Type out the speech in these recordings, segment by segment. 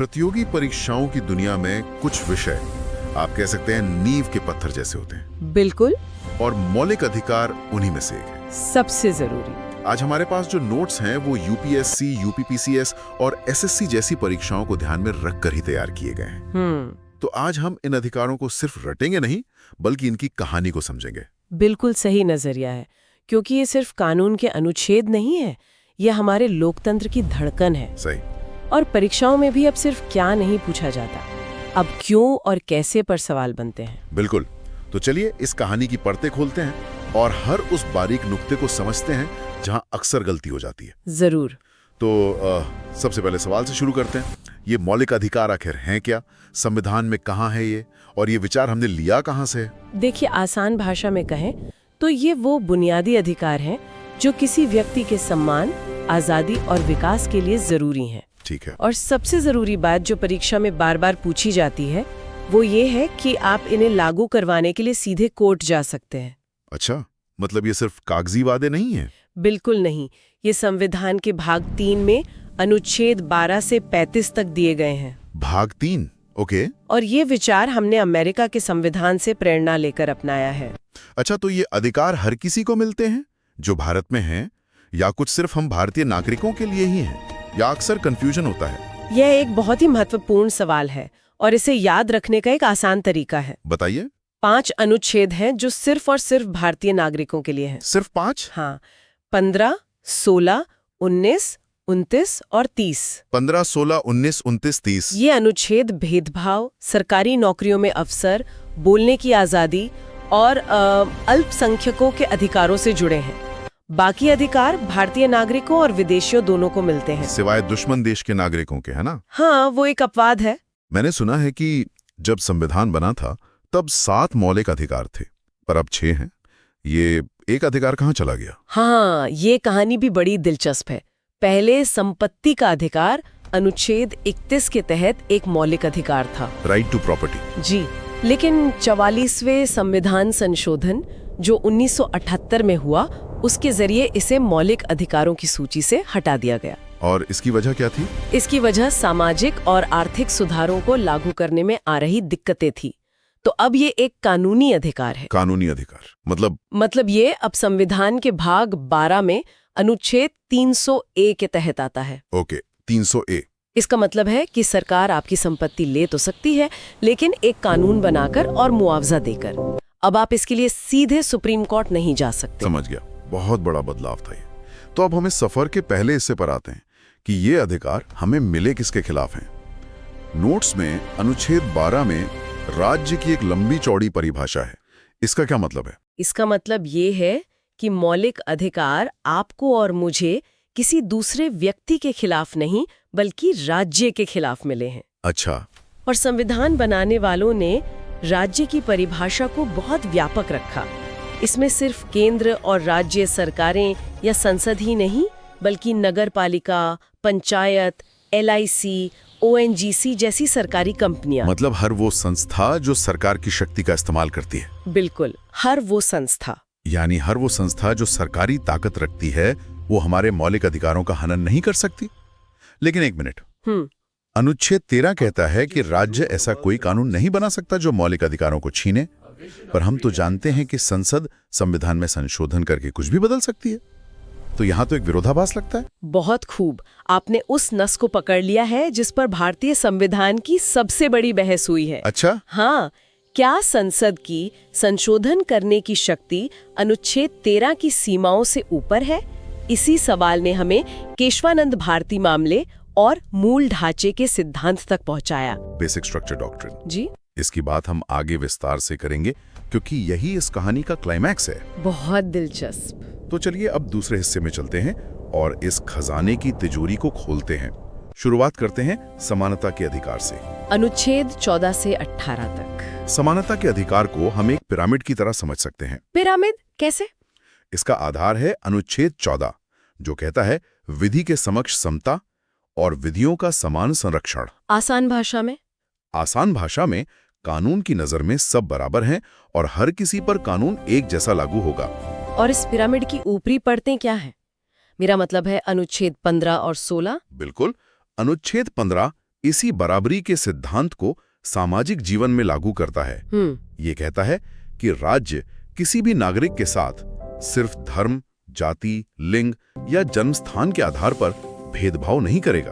प्रतियोगी परीक्षाओं की दुनिया में कुछ विषय आप कह सकते हैं नींव के पत्थर जैसे होते हैं। बिल्कुल। और मौलिक अधिकार उन्हीं में से एक है। सबसे जरूरी। आज हमारे पास जो नोट्स हैं वो यूपीएससी, यूपीपीसीएस और एसएससी जैसी परीक्षाओं को ध्यान में रखकर ही तैयार किए गए हैं। तो आज हम इन अधिकारों को सिर्फ रटेंगे नहीं, बल्कि इनकी कहानी को समझेंगे। बिल्कुल सही नजरिया है, क्योंकि ये सिर्फ कानून के अनुच्छेद नहीं है, ये हमारे लोकतंत्र की धड़कन है। सही। और परीक्षाओं में भी अब सिर्फ क्या नहीं पूछा जाता, अब क्यों और कैसे पर सवाल बनते हैं। बिल्कुल। तो चलिए इस कहानी की परतें खोलते हैं और हर उस बारीक नुक्ते को समझते हैं जहां अक्सर गलती हो जाती है। जरूर। तो सबसे पहले सवाल से शुरू करते हैं। ये मौलिक अधिकार आखिर हैं क्या? संविधान में कहाँ है ये? और ये विचार हमने लिया कहाँ से? देखिए, आसान भाषा में कहें तो ये वो बुनियादी अधिकार हैं जो किसी व्यक्ति के सम्मान, आजादी और विकास के लिए जरूरी हैं। ठीक है। और सबसे जरूरी बात जो परीक्षा में बार बार पूछी जाती है वो ये है कि आप इन्हें लागू करवाने के लिए सीधे कोर्ट जा सकते हैं। अच्छा, मतलब ये सिर्फ कागजी वादे नहीं है? बिल्कुल नहीं। ये संविधान के भाग 3 में अनुच्छेद 12 से 35 तक दिए गए हैं। भाग 3, ओके। और ये विचार हमने अमेरिका के संविधान से प्रेरणा लेकर अपनाया है। अच्छा, तो ये अधिकार हर किसी को मिलते हैं जो भारत में हैं, या कुछ सिर्फ हम भारतीय नागरिकों के लिए ही हैं? या अक्सर कंफ्यूजन होता है? यह एक बहुत ही महत्वपूर्ण सवाल है और इसे याद रखने का एक आसान तरीका है। बताइए। 5 अनुच्छेद हैं जो सिर्फ और सिर्फ भारतीय नागरिकों के लिए हैं। सिर्फ 5? हाँ, 15, 16, 19, 29 और 30। 15, 16, 19, 29, 30। ये अनुच्छेद भेदभाव, सरकारी नौकरियों में अवसर, बोलने की आजादी और अल्पसंख्यकों के अधिकारों से जुड़े हैं। बाकी अधिकार भारतीय नागरिकों और विदेशियों दोनों को मिलते हैं, सिवाय दुश्मन देश के नागरिकों के, है ना? हाँ, वो एक अपवाद है। मैंने सुना है कि जब संविधान बना था तब 7 मौलिक अधिकार थे, पर अब 6 हैं। ये एक अधिकार कहाँ चला गया? हाँ, ये कहानी भी बड़ी दिलचस्प है। पहले संपत्ति का अधिकार अनुच्छेद 31 के तहत एक मौलिक अधिकार था, राइट टू प्रॉपर्टी। जी। लेकिन 44वें संविधान संशोधन जो 1978 में हुआ, उसके जरिए इसे मौलिक अधिकारों की सूची से हटा दिया गया। और इसकी वजह क्या थी? इसकी वजह सामाजिक और आर्थिक सुधारों को लागू करने में आ रही दिक्कतें थी। तो अब ये एक कानूनी अधिकार है। कानूनी अधिकार मतलब ये अब संविधान के भाग 12 में अनुच्छेद 300A के तहत आता है। Okay, 300A। इसका मतलब है कि सरकार आपकी संपत्ति ले तो सकती है, लेकिन एक कानून बनाकर और मुआवजा देकर। अब आप इसके लिए सीधे सुप्रीम कोर्ट नहीं जा सकते। समझ गया, बहुत बड़ा बदलाव था ये। तो अब हमें सफर के पहले हिस्से पर आते हैं कि ये अधिकार हमें मिले किसके खिलाफ हैं। नोट्स में अनुच्छेद 12 में राज्य की एक लंबी चौड़ी परिभाषा है। इसका क्या मतलब है? इसका मतलब ये है कि मौलिक अधिकार आपको और मुझे किसी दूसरे व्यक्ति के खिलाफ नहीं, बल्कि राज्य के खिलाफ मिले हैं। अच्छा। और संविधान बनाने वालों ने राज्य की परिभाषा को बहुत व्यापक रखा। इसमें सिर्फ केंद्र और राज्य सरकारें या संसद ही नहीं, बल्कि नगर पालिका, पंचायत, LIC, ONGC जैसी सरकारी कंपनियां। मतलब हर वो संस्था जो सरकार की शक्ति का इस्तेमाल करती है। बिल्कुल, हर वो संस्था। यानी हर वो संस्था जो सरकारी ताकत रखती है वो हमारे मौलिक अधिकारों का हनन नहीं कर सकती। लेकिन एक मिनट, अनुच्छेद 13 कहता है कि राज्य ऐसा कोई कानून नहीं बना सकता जो मौलिक अधिकारों को छीने, पर हम तो जानते हैं कि संसद संविधान में संशोधन करके कुछ भी बदल सकती है। तो यहाँ तो एक विरोधाभास लगता है। बहुत खूब, आपने उस नस को पकड़ लिया है जिस पर भारतीय संविधान की सबसे बड़ी बहस हुई है। अच्छा? हाँ, क्या संसद की संशोधन करने की शक्ति अनुच्छेद 13 की सीमाओं से ऊपर है? इसी सवाल ने हमें केशवानंद भारती मामले और मूल ढांचे के सिद्धांत तक पहुंचाया। Basic structure doctrine. जी। इसकी बात हम आगे विस्तार से करेंगे, क्योंकि यही इस कहानी का क्लाइमैक्स है। बहुत दिलचस्प। तो चलिए अब दूसरे हिस्से में चलते हैं और इस खजाने की तिजोरी को खोलते हैं। शुरुआत करते हैं समानता के अधिकार से। अनुच्छेद 14 से 18 तक। समानता के अधिकार को हम एक पिरामिड की तरह समझ सकते हैं। पिरामिड कैसे? इसका आधार है अनुच्छेद 14, जो कहता है विधि के समक्ष समता और विधियों का समान संरक्षण। आसान भाषा में? आसान भाषा में कानून की नजर में सब बराबर हैं और हर किसी पर कानून एक जैसा लागू होगा। और इस पिरामिड की ऊपरी परतें क्या हैं? मेरा मतलब है अनुच्छेद 15 और 16। बिल्कुल, अनुच्छेद 15 इसी बराबरी के सिद्धांत को सामाजिक जीवन में लागू करता है। ये कहता है कि राज्य किसी भी नागरिक के साथ सिर्फ धर्म, जाति, लिंग या जन्म स्थान के आधार पर भेदभाव नहीं करेगा।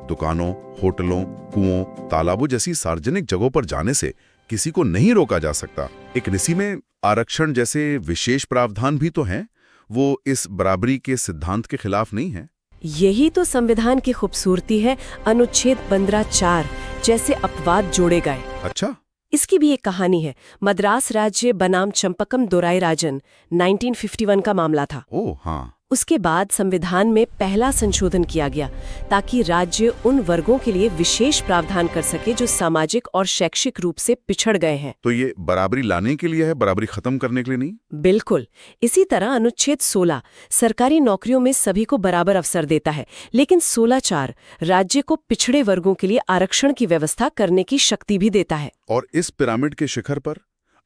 दुकानों, होटलों, कुओं, तालाबों जैसी सार्वजनिक जगहों पर जाने से किसी को नहीं रोका जा सकता। एक नीति में आरक्षण जैसे विशेष प्रावधान भी तो हैं, वो इस बराबरी के सिद्धांत के खिलाफ नहीं है। यही तो संविधान की खूबसूरती है। अनुच्छेद 15(4) जैसे अपवाद जोड़े गए। अच्छा, इसकी भी एक कहानी है। मद्रास राज्य बनाम चंपकम दोराई राजन 1951 का मामला था। ओह हाँ। उसके बाद संविधान में पहला संशोधन किया गया ताकि राज्य उन वर्गों के लिए विशेष प्रावधान कर सके जो सामाजिक और शैक्षिक रूप से पिछड़ गए हैं। तो ये बराबरी लाने के लिए है, बराबरी खत्म करने के लिए नहीं? बिल्कुल। इसी तरह अनुच्छेद 16 सरकारी नौकरियों में सभी को बराबर अवसर देता है, लेकिन 16(4) राज्य को पिछड़े वर्गों के लिए आरक्षण की व्यवस्था करने की शक्ति भी देता है। और इस पिरामिड के शिखर पर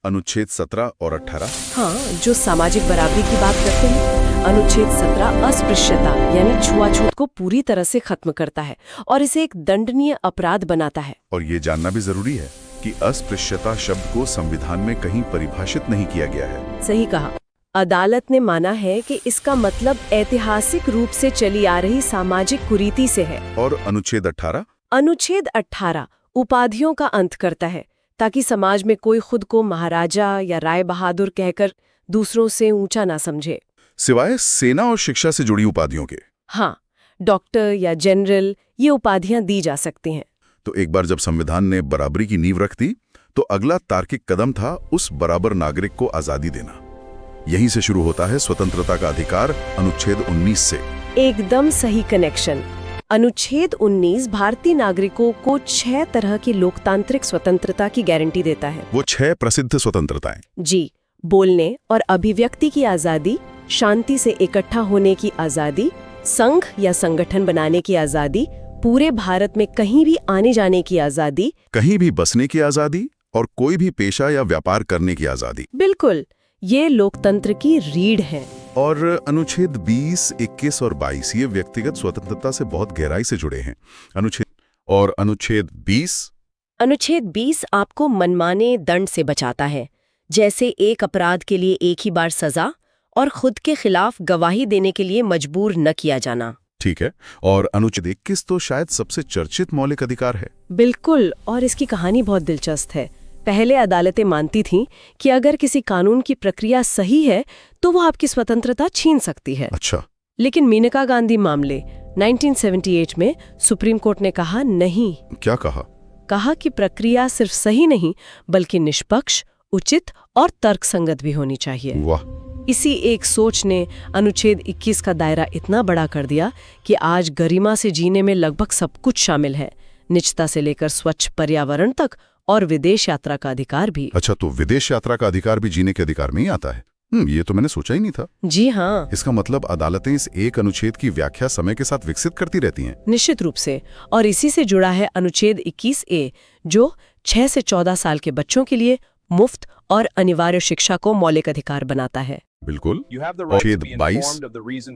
अनुच्छेद 17 और 18? हाँ, जो सामाजिक बराबरी की बात करते हैं। अनुच्छेद 17 अस्पृश्यता यानी छुआछूत को पूरी तरह से खत्म करता है और इसे एक दंडनीय अपराध बनाता है। और ये जानना भी जरूरी है कि अस्पृश्यता शब्द को संविधान में कहीं परिभाषित नहीं किया गया है। सही कहा। अदालत ने माना है कि इसका मतलब ऐतिहासिक रूप से चली आ रही सामाजिक कुरीति से है। और अनुच्छेद 18? अनुच्छेद 18 उपाधियों का अंत करता है ताकि समाज में कोई खुद को महाराजा या राय बहादुर कहकर दूसरों से ऊंचा ना समझे, सिवाय सेना और शिक्षा से जुड़ी उपाधियों के। हाँ, डॉक्टर या जनरल ये उपाधियां दी जा सकती हैं। तो एक बार जब संविधान ने बराबरी की नींव रख दी तो अगला तार्किक कदम था उस बराबर नागरिक को आजादी देना। यहीं से शुरू होता है स्वतंत्रता का अधिकार अनुच्छेद 19 से। एकदम सही कनेक्शन। अनुच्छेद 19 भारतीय नागरिकों को 6 तरह की लोकतांत्रिक स्वतंत्रता की गारंटी देता है। वो 6 प्रसिद्ध स्वतंत्रताएं। जी, बोलने और अभिव्यक्ति की आजादी, शांति से इकट्ठा होने की आजादी, संघ या संगठन बनाने की आजादी, पूरे भारत में कहीं भी आने जाने की आजादी, कहीं भी बसने की आजादी और कोई भी पेशा या व्यापार करने की आजादी। बिल्कुल, ये लोकतंत्र की रीढ़ है। और अनुच्छेद 20, 21 और 22 ये व्यक्तिगत स्वतंत्रता से बहुत गहराई से जुड़े हैं। अनुच्छेद 20? अनुच्छेद 20 आपको मनमाने दंड से बचाता है, जैसे एक अपराध के लिए एक ही बार सजा और खुद के खिलाफ गवाही देने के लिए मजबूर न किया जाना। ठीक है। और अनुच्छेद 21 तो शायद सबसे चर्चित मौलिक अधिकार है। बिल्कुल, और इसकी कहानी बहुत दिलचस्प है। पहले अदालतें मानती थीं कि अगर किसी कानून की प्रक्रिया सही है तो वो आपकी स्वतंत्रता छीन सकती है। अच्छा। लेकिन मेनका गांधी मामले 1978 में सुप्रीम कोर्ट ने कहा नहीं। क्या कहा? कहा कि प्रक्रिया सिर्फ सही नहीं बल्कि निष्पक्ष, उचित और तर्कसंगत भी होनी चाहिए। वाह। इसी एक सोच ने अनुच्छेद 21 का दायरा इतना बड़ा कर दिया कि आज गरिमा से जीने में लगभग सब कुछ शामिल है, निजता से लेकर स्वच्छ पर्यावरण तक और विदेश यात्रा का अधिकार भी। अच्छा, तो विदेश यात्रा का अधिकार भी जीने के अधिकार में ही आता है? ये तो मैंने सोचा ही नहीं था। जी हाँ। इसका मतलब अदालतें इस एक अनुच्छेद की व्याख्या समय के साथ विकसित करती रहती हैं। निश्चित रूप से। और इसी से जुड़ा है अनुच्छेद 21A जो 6 से 14 साल के बच्चों के लिए मुफ्त और अनिवार्य शिक्षा को मौलिक अधिकार बनाता है। बिल्कुल। अनुच्छेद 22?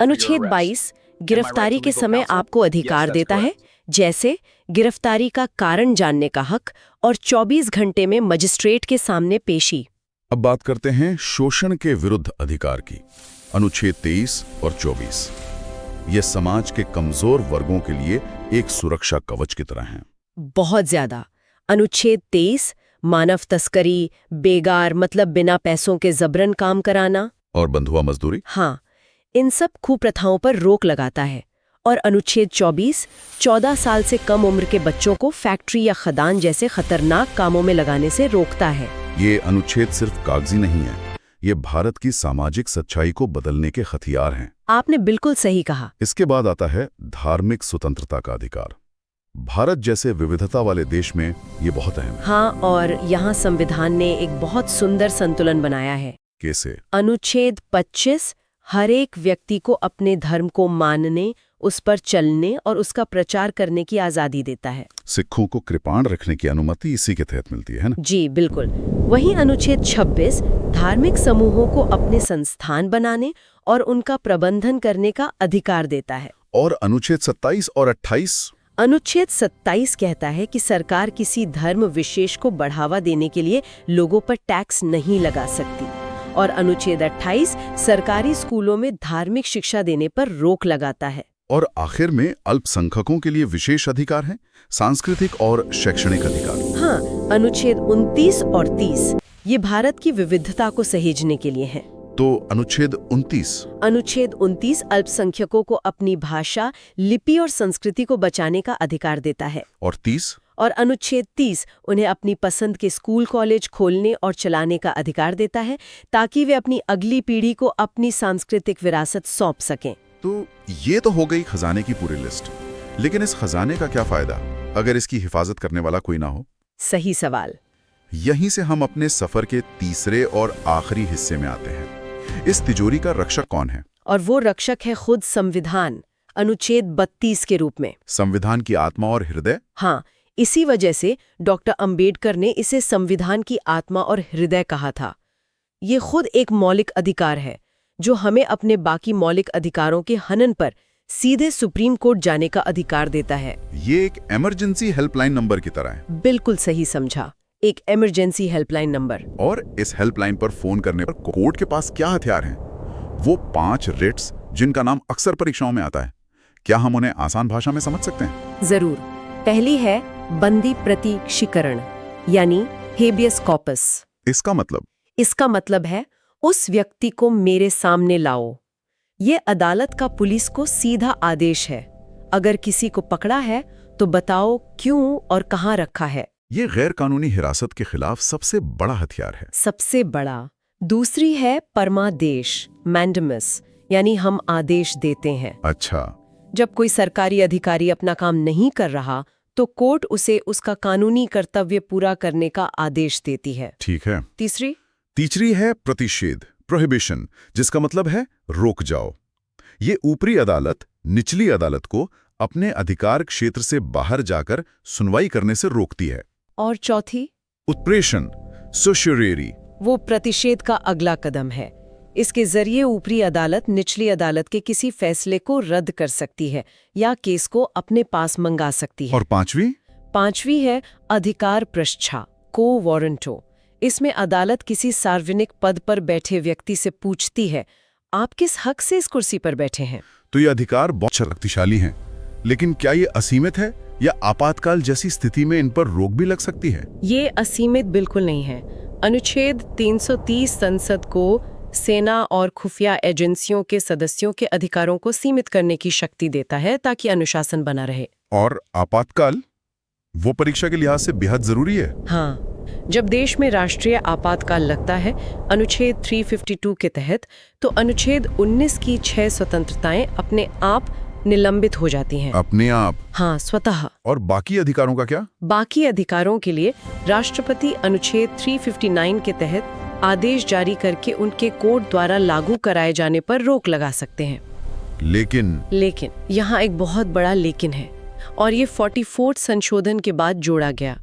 अनुच्छेद 22 गिरफ्तारी के समय आपको अधिकार देता है, जैसे गिरफ्तारी का कारण जानने का हक और 24 घंटे में मजिस्ट्रेट के सामने पेशी। अब बात करते हैं शोषण के विरुद्ध अधिकार की। अनुच्छेद 23 और 24 ये समाज के कमजोर वर्गों के लिए एक सुरक्षा कवच की तरह हैं। बहुत ज्यादा। अनुच्छेद 23 मानव तस्करी, बेगार मतलब बिना पैसों के जबरन काम कराना और बंधुआ मजदूरी, हाँ, इन सब कुप्रथाओं पर रोक लगाता है। और अनुच्छेद 24 14 साल से कम उम्र के बच्चों को फैक्ट्री या खदान जैसे खतरनाक कामों में लगाने से रोकता है। ये अनुच्छेद सिर्फ कागजी नहीं है, ये भारत की सामाजिक सच्चाई को बदलने के हथियार हैं। आपने बिल्कुल सही कहा। इसके बाद आता है धार्मिक स्वतंत्रता का अधिकार। भारत जैसे विविधता वाले देश में ये बहुत अहम है। हाँ, और यहाँ संविधान ने एक बहुत सुंदर संतुलन बनाया है। कैसे? अनुच्छेद 25 हर एक व्यक्ति को अपने धर्म को मानने, उस पर चलने और उसका प्रचार करने की आजादी देता है। सिखों को कृपाण रखने की अनुमति इसी के तहत मिलती है ना? जी बिल्कुल। वहीं अनुच्छेद 26 धार्मिक समूहों को अपने संस्थान बनाने और उनका प्रबंधन करने का अधिकार देता है। और अनुच्छेद 27 और 28? अनुच्छेद 27 कहता है कि सरकार किसी धर्म विशेष को बढ़ावा देने के लिए लोगों पर टैक्स नहीं लगा सकती। और अनुच्छेद 28 सरकारी स्कूलों में धार्मिक शिक्षा देने पर रोक लगाता है। और आखिर में अल्पसंख्यकों के लिए विशेष अधिकार हैं, सांस्कृतिक और शैक्षणिक अधिकार। हाँ, अनुच्छेद 29 और 30 ये भारत की विविधता को सहेजने के लिए हैं। तो अनुच्छेद 29? अनुच्छेद 29 अल्पसंख्यकों को अपनी भाषा, लिपि और संस्कृति को बचाने का अधिकार देता है। और 30? और अनुच्छेद 30 उन्हें अपनी पसंद के स्कूल कॉलेज खोलने और चलाने का अधिकार देता है, ताकि वे अपनी अगली पीढ़ी को अपनी सांस्कृतिक विरासत सौंप सकें। तो ये तो हो गई खजाने की पूरी लिस्ट, लेकिन इस खजाने का क्या फायदा अगर इसकी हिफाजत करने वाला कोई ना हो? सही सवाल। यहीं से हम अपने सफर के तीसरे और आखिरी हिस्से में आते हैं। इस तिजोरी का रक्षक कौन है? और वो रक्षक है खुद संविधान, अनुच्छेद 32 के रूप में। संविधान की आत्मा और हृदय? हाँ, इसी वजह से डॉक्टर अंबेडकर ने इसे संविधान की आत्मा और हृदय कहा था। ये खुद एक मौलिक अधिकार है जो हमें अपने बाकी मौलिक अधिकारों के हनन पर सीधे सुप्रीम कोर्ट जाने का अधिकार देता है। ये एक इमरजेंसी हेल्पलाइन नंबर की तरह है। बिल्कुल सही समझा, एक इमरजेंसी हेल्पलाइन नंबर। और इस हेल्पलाइन पर फोन करने पर कोर्ट के पास क्या हथियार हैं? वो 5 रिट्स जिनका नाम अक्सर परीक्षाओं में आता है। क्या हम उन्हें आसान भाषा में समझ सकते हैं? जरूर। पहली है बंदी प्रतीक्षीकरण, यानी हेबियस कॉर्पस। इसका मतलब? इसका मतलब है उस व्यक्ति को मेरे सामने लाओ। ये अदालत का पुलिस को सीधा आदेश है। अगर किसी को पकड़ा है तो बताओ क्यों और कहाँ रखा है। ये गैर कानूनी हिरासत के खिलाफ सबसे बड़ा हथियार है। सबसे बड़ा। दूसरी है परमादेश, मैंडेमस, यानी हम आदेश देते हैं। अच्छा। जब कोई सरकारी अधिकारी अपना काम नहीं कर रहा तो कोर्ट उसे उसका कानूनी कर्तव्य पूरा करने का आदेश देती है। ठीक है। तीसरी है प्रतिषेध, प्रोहिबिशन, जिसका मतलब है रोक जाओ। ये ऊपरी अदालत निचली अदालत को अपने अधिकार क्षेत्र से बाहर जाकर सुनवाई करने से रोकती है। और चौथी? उत्प्रेषण, सोशियरेरी। वो प्रतिषेध का अगला कदम है। इसके जरिए ऊपरी अदालत निचली अदालत के किसी फैसले को रद्द कर सकती है या केस को अपने पास मंगा सकती है। और पांचवी है अधिकार प्रश्छा, को वारंटो। इसमें अदालत किसी सार्वजनिक पद पर बैठे व्यक्ति से पूछती है, आप किस हक से इस कुर्सी पर बैठे हैं? तो ये अधिकार बहुत शक्तिशाली हैं, लेकिन क्या ये असीमित है या आपातकाल जैसी स्थिति में इन पर रोक भी लग सकती है? ये असीमित बिल्कुल नहीं है। अनुच्छेद 330 संसद को सेना और खुफिया एजेंसियों के सदस्यों के अधिकारों को सीमित करने की शक्ति देता है ताकि अनुशासन बना रहे। और आपातकाल वो परीक्षा के लिहाज से बेहद जरूरी है। हाँ, जब देश में राष्ट्रीय आपातकाल लगता है अनुच्छेद 352 के तहत, तो अनुच्छेद 19 की 6 स्वतंत्रताएं अपने आप निलंबित हो जाती हैं। अपने आप? हाँ, स्वतः। और बाकी अधिकारों का क्या? बाकी अधिकारों के लिए राष्ट्रपति अनुच्छेद 359 के तहत आदेश जारी करके उनके कोर्ट द्वारा लागू कराए जाने पर रोक लगा सकते हैं। लेकिन यहाँ एक बहुत बड़ा लेकिन है, और ये 44 संशोधन के बाद जोड़ा गया।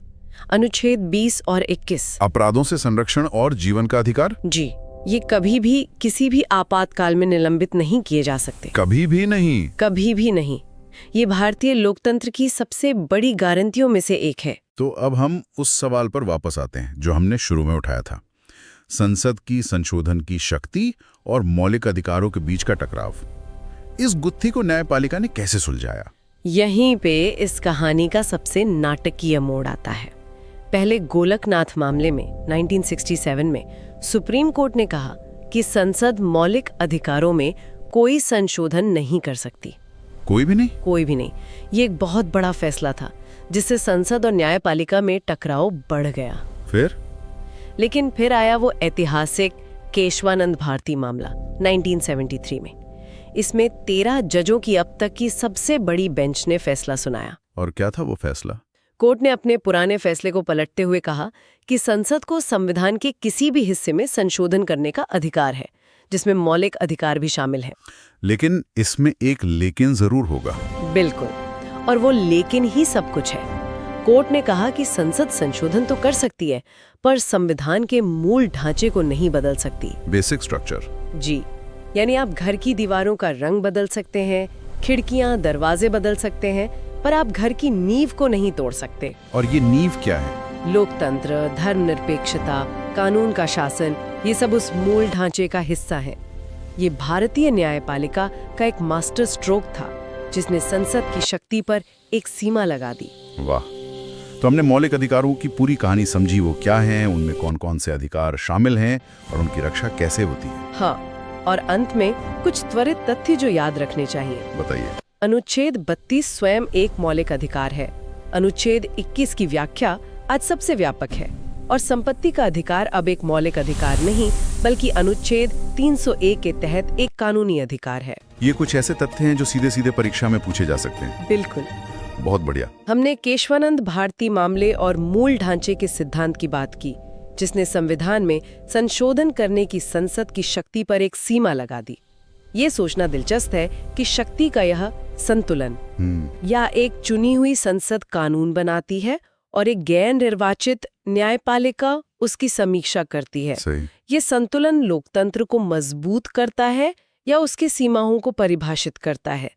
अनुच्छेद 20 और 21, अपराधों से संरक्षण और जीवन का अधिकार। जी, ये कभी भी किसी भी आपातकाल में निलंबित नहीं किए जा सकते। कभी भी नहीं। ये भारतीय लोकतंत्र की सबसे बड़ी गारंटियों में से एक है। तो अब हम उस सवाल पर वापस आते हैं जो हमने शुरू में उठाया था, संसद की संशोधन की शक्ति और मौलिक अधिकारों के बीच का टकराव। इस गुत्थी को न्यायपालिका ने कैसे सुलझाया? यहीं पे इस कहानी का सबसे नाटकीय मोड़ आता है। पहले गोलकनाथ मामले में 1967 में सुप्रीम कोर्ट ने कहा कि संसद मौलिक अधिकारों में कोई संशोधन नहीं कर सकती। कोई भी नहीं। ये एक बहुत बड़ा फैसला था जिससे संसद और न्यायपालिका में टकराव बढ़ गया। लेकिन फिर आया वो ऐतिहासिक केशवानंद भारती मामला 1973 में। इसमें 13 जजों की अब तक की सबसे बड़ी बेंच ने फैसला सुनाया। और क्या था वो फैसला? कोर्ट ने अपने पुराने फैसले को पलटते हुए कहा कि संसद को संविधान के किसी भी हिस्से में संशोधन करने का अधिकार है, जिसमें मौलिक अधिकार भी शामिल हैं। लेकिन इसमें एक लेकिन जरूर होगा। बिल्कुल, और वो लेकिन ही सब कुछ है। कोर्ट ने कहा कि संसद संशोधन तो कर सकती है, पर संविधान के मूल ढांचे को नहीं बदल सकती। Basic structure. जी, यानी आप घर की दीवारों का रंग बदल सकते हैं, खिड़कियां, दरवाजे बदल सकते हैं, पर आप घर की नींव को नहीं तोड़ सकते। और ये नींव क्या है? लोकतंत्र, धर्मनिरपेक्षता, कानून का शासन, ये सब उस मूल ढांचे का हिस्सा है। ये भारतीय न्यायपालिका का एक मास्टर स्ट्रोक था, जिसने संसद की शक्ति पर एक सीमा लगा दी। वाह, तो हमने मौलिक अधिकारों की पूरी कहानी समझी। वो क्या हैं, उनमें कौन कौन से अधिकार शामिल हैं और उनकी रक्षा कैसे होती है। हाँ, और अंत में कुछ त्वरित तथ्य जो याद रखने चाहिए। बताइए। अनुच्छेद 32 स्वयं एक मौलिक अधिकार है। अनुच्छेद 21 की व्याख्या आज सबसे व्यापक है और संपत्ति का अधिकार अब एक मौलिक अधिकार नहीं, बल्कि अनुच्छेद 301 के तहत एक कानूनी अधिकार है। ये कुछ ऐसे तथ्य हैं जो सीधे सीधे परीक्षा में पूछे जा सकते हैं। बिल्कुल। बहुत बढ़िया। हमने केशवानंद भारती मामले और मूल ढांचे के सिद्धांत की बात की, जिसने संविधान में संशोधन करने की संसद की शक्ति पर एक सीमा लगा दी। ये सोचना दिलचस्प है कि शक्ति का यह संतुलन या एक चुनी हुई संसद कानून बनाती है और एक गैर निर्वाचित न्यायपालिका उसकी समीक्षा करती है। सही। ये संतुलन लोकतंत्र को मजबूत करता है या उसकी सीमाओं को परिभाषित करता है?